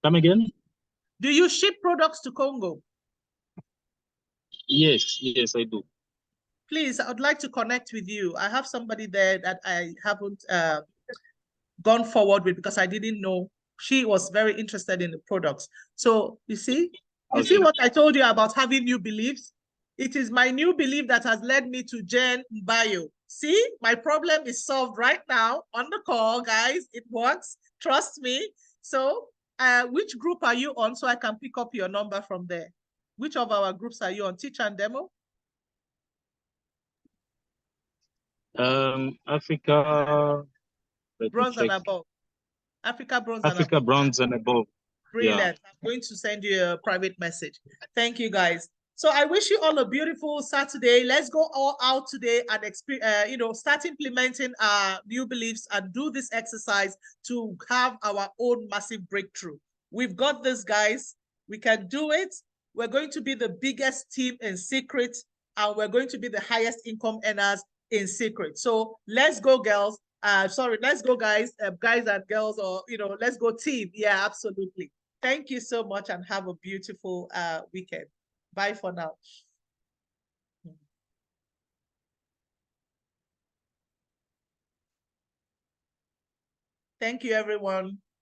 Come again? Do you ship products to Congo? Yes, I do. Please, I would like to connect with you. I have somebody there that I haven't gone forward with because I didn't know. She was very interested in the products. So you see what I told you about having new beliefs? It is my new belief that has led me to Jane Mbayo. See, my problem is solved right now on the call, guys. It works. Trust me. So which group are you on so I can pick up your number from there? Which of our groups are you on? Teach and demo? Africa. Bronze and above. Africa bronze and above. Africa bronze and above. Brilliant. Yeah. I'm going to send you a private message. Thank you, guys. So I wish you all a beautiful Saturday. Let's go all out today and start implementing our new beliefs and do this exercise to have our own massive breakthrough. We've got this, guys. We can do it. We're going to be the biggest team in secret, and we're going to be the highest income earners in secret. So let's go, girls. Let's go, guys and girls, or let's go team. Yeah, absolutely. Thank you so much and have a beautiful weekend. Bye for now. Thank you, everyone.